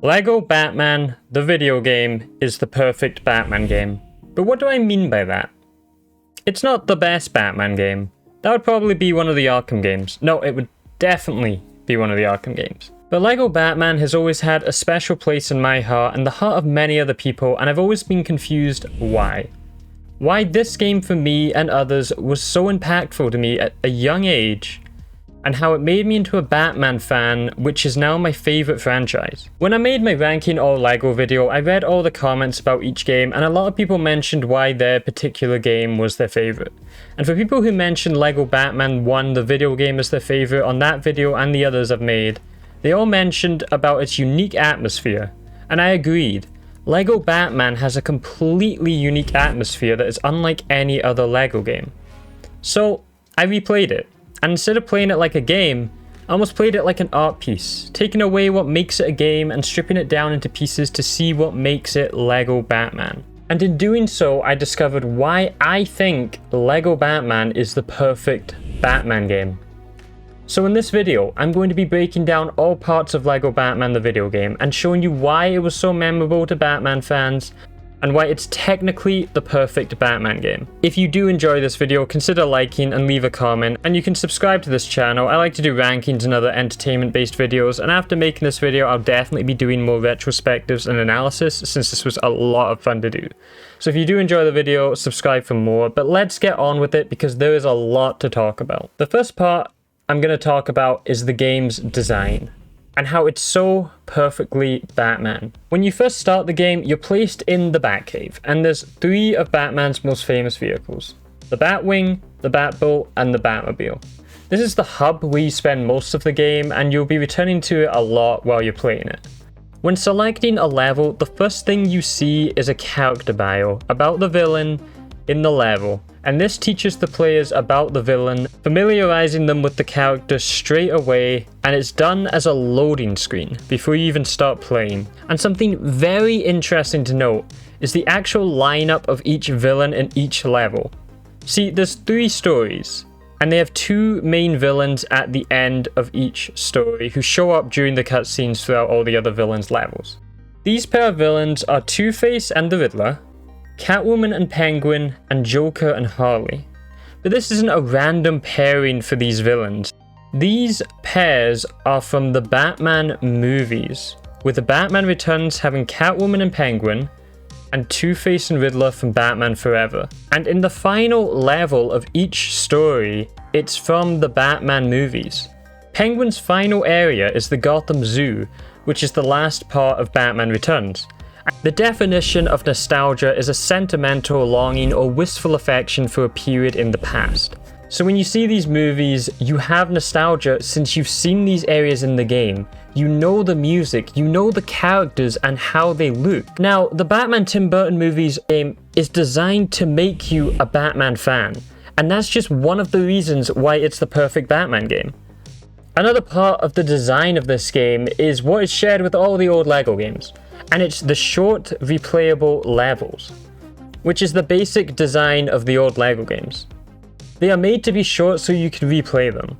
Lego Batman, the video game, is the perfect Batman game. But what do I mean by that? It's not the best Batman game. That would probably be one of the Arkham games. No, it would definitely be one of the Arkham games. But Lego Batman has always had a special place in my heart and the heart of many other people, and I've always been confused why. Why this game for me and others was so impactful to me at a young age, and how it made me into a Batman fan, which is now my favourite franchise. When I made my ranking all Lego video, I read all the comments about each game, and a lot of people mentioned why their particular game was their favourite. And for people who mentioned Lego Batman 1, the video game, as their favourite on that video and the others I've made, they all mentioned about its unique atmosphere, and I agreed. Lego Batman has a completely unique atmosphere that is unlike any other Lego game. So, I replayed it. And instead of playing it like a game, I almost played it like an art piece, taking away what makes it a game and stripping it down into pieces to see what makes it Lego Batman. And in doing so, I discovered why I think Lego Batman is the perfect Batman game. So in this video, I'm going to be breaking down all parts of Lego Batman the video game and showing you why it was so memorable to Batman fans, and why it's technically the perfect Batman game. If you do enjoy this video, consider liking and leave a comment, and you can subscribe to this channel. I like to do rankings and other entertainment-based videos, and after making this video, I'll definitely be doing more retrospectives and analysis, since this was a lot of fun to do. So if you do enjoy the video, subscribe for more, but let's get on with it because there is a lot to talk about. The first part I'm going to talk about is the game's design, and how it's so perfectly Batman. When you first start the game, you're placed in the Batcave, and there's three of Batman's most famous vehicles: the Batwing, the Batbolt, and the Batmobile. This is the hub where you spend most of the game, and you'll be returning to it a lot while you're playing it. When selecting a level, the first thing you see is a character bio about the villain in the level, and this teaches the players about the villain, familiarizing them with the character straight away, and it's done as a loading screen before you even start playing. And something very interesting to note is the actual lineup of each villain in each level. See, there's three stories, and they have two main villains at the end of each story who show up during the cutscenes throughout all the other villains' levels. These pair of villains are Two-Face and the Riddler, Catwoman and Penguin, and Joker and Harley. But this isn't a random pairing for these villains. These pairs are from the Batman movies, with the Batman Returns having Catwoman and Penguin, and Two-Face and Riddler from Batman Forever. And in the final level of each story, it's from the Batman movies. Penguin's final area is the Gotham Zoo, which is the last part of Batman Returns. The definition of nostalgia is a sentimental longing or wistful affection for a period in the past. So when you see these movies, you have nostalgia since you've seen these areas in the game. You know the music, you know the characters and how they look. Now, the Batman Tim Burton movies game is designed to make you a Batman fan, and that's just one of the reasons why it's the perfect Batman game. Another part of the design of this game is what is shared with all the old Lego games, and it's the short, replayable levels, which is the basic design of the old Lego games. They are made to be short so you can replay them.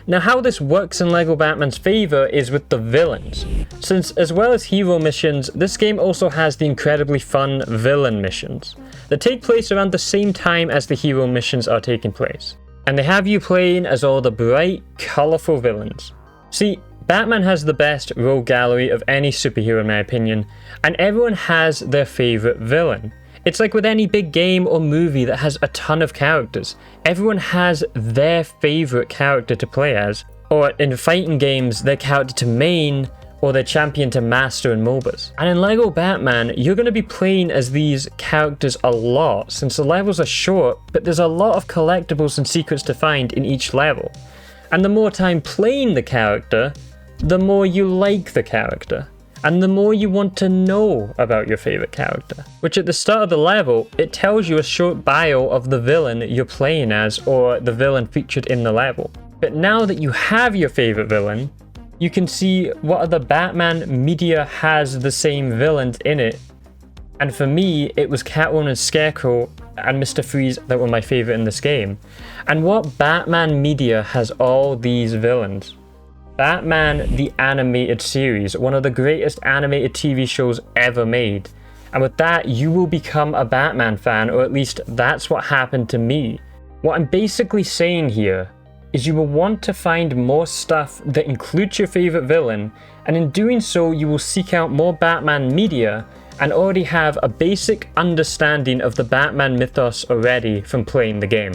Now, how this works in Lego Batman's favor is with the villains, since as well as hero missions, this game also has the incredibly fun villain missions that take place around the same time as the hero missions are taking place. And they have you playing as all the bright, colourful villains. See, Batman has the best rogue gallery of any superhero in my opinion, and everyone has their favourite villain. It's like with any big game or movie that has a ton of characters. Everyone has their favourite character to play as, or in fighting games, their character to main, or their champion to master in MOBAs. And in Lego Batman, you're going to be playing as these characters a lot, since the levels are short, but there's a lot of collectibles and secrets to find in each level. And the more time playing the character, the more you like the character, and the more you want to know about your favourite character. Which at the start of the level, it tells you a short bio of the villain you're playing as, or the villain featured in the level. But now that you have your favourite villain, you can see what other Batman media has the same villains in it. And for me, it was Catwoman and Scarecrow and Mr. Freeze that were my favourite in this game. And what Batman media has all these villains? Batman the Animated Series, one of the greatest animated TV shows ever made. And with that, you will become a Batman fan, or at least that's what happened to me. What I'm basically saying here is you will want to find more stuff that includes your favorite villain, and in doing so, you will seek out more Batman media and already have a basic understanding of the Batman mythos already from playing the game.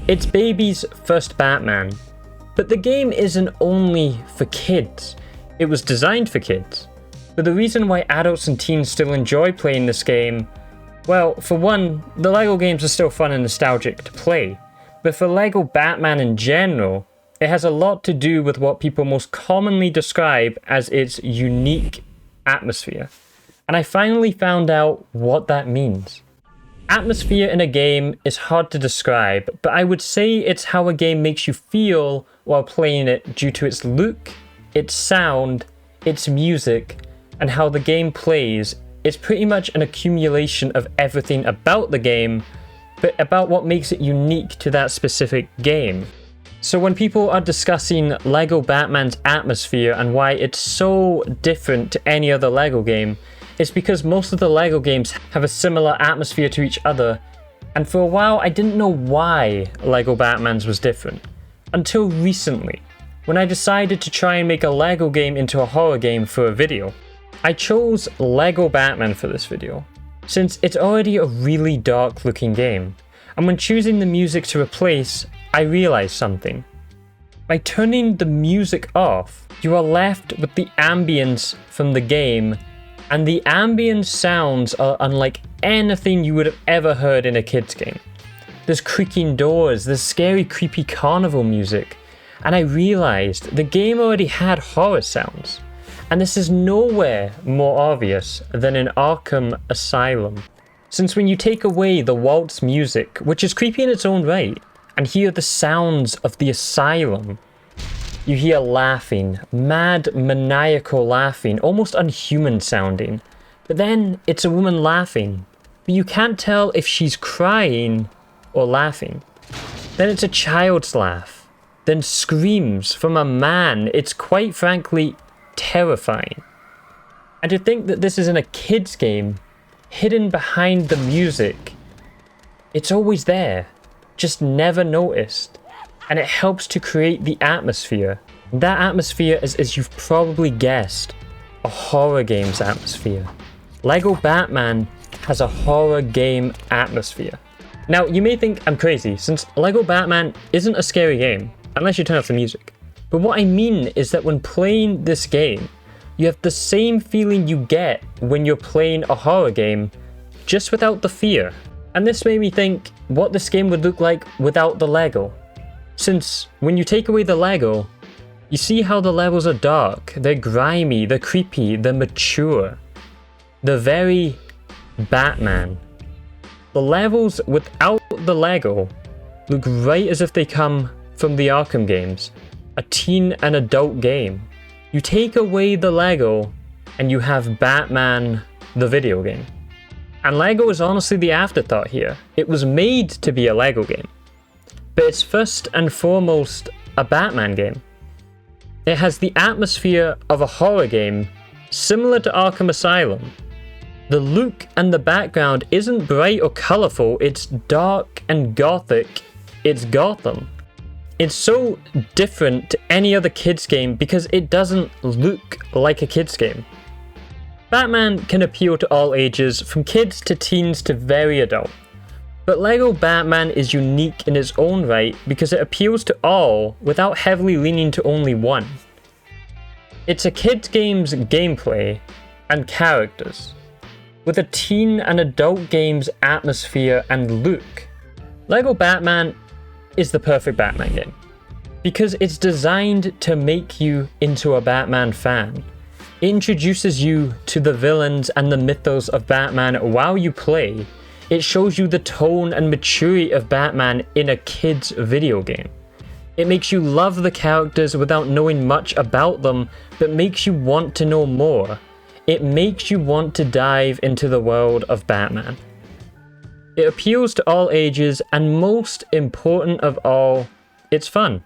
It's baby's first Batman, but the game isn't only for kids. It was designed for kids. But the reason why adults and teens still enjoy playing this game, well, for one, the LEGO games are still fun and nostalgic to play. But for LEGO Batman in general, it has a lot to do with what people most commonly describe as its unique atmosphere. And I finally found out what that means. Atmosphere in a game is hard to describe, but I would say it's how a game makes you feel while playing it due to its look, its sound, its music, and how the game plays. It's pretty much an accumulation of everything about the game, but about what makes it unique to that specific game. So when people are discussing LEGO Batman's atmosphere and why it's so different to any other LEGO game, it's because most of the LEGO games have a similar atmosphere to each other, and for a while I didn't know why LEGO Batman's was different. Until recently, when I decided to try and make a LEGO game into a horror game for a video. I chose LEGO Batman for this video, since it's already a really dark looking game, and when choosing the music to replace, I realized something. By turning the music off, you are left with the ambience from the game, and the ambient sounds are unlike anything you would have ever heard in a kid's game. There's creaking doors, there's scary creepy carnival music, and I realized the game already had horror sounds. And this is nowhere more obvious than in Arkham Asylum. Since when you take away the waltz music, which is creepy in its own right, and hear the sounds of the asylum, you hear laughing, mad maniacal laughing, almost unhuman sounding. But then it's a woman laughing, but you can't tell if she's crying or laughing. Then it's a child's laugh, then screams from a man. It's quite frankly terrifying. And to think that this is in a kid's game, hidden behind the music, it's always there, just never noticed. And it helps to create the atmosphere. That atmosphere is, as you've probably guessed, a horror game's atmosphere. LEGO Batman has a horror game atmosphere. Now, you may think I'm crazy, since LEGO Batman isn't a scary game, unless you turn off the music. But what I mean is that when playing this game, you have the same feeling you get when you're playing a horror game, just without the fear. And this made me think what this game would look like without the LEGO. Since when you take away the LEGO, you see how the levels are dark, they're grimy, they're creepy, they're mature. They're very Batman. The levels without the LEGO look right as if they come from the Arkham games, a teen and adult game. You take away the LEGO and you have Batman the video game. And LEGO is honestly the afterthought here. It was made to be a LEGO game, but it's first and foremost a Batman game. It has the atmosphere of a horror game, similar to Arkham Asylum. The look and the background isn't bright or colorful, it's dark and gothic. It's Gotham. It's so different to any other kids game because it doesn't look like a kids game. Batman can appeal to all ages, from kids to teens to very adult. But LEGO Batman is unique in its own right because it appeals to all without heavily leaning to only one. It's a kids game's gameplay and characters, with a teen and adult game's atmosphere and look. LEGO Batman is the perfect Batman game because it's designed to make you into a Batman fan. It introduces you to the villains and the mythos of Batman while you play. It shows you the tone and maturity of Batman in a kid's video game. It makes you love the characters without knowing much about them, but makes you want to know more. It makes you want to dive into the world of Batman. It appeals to all ages, and most important of all, it's fun.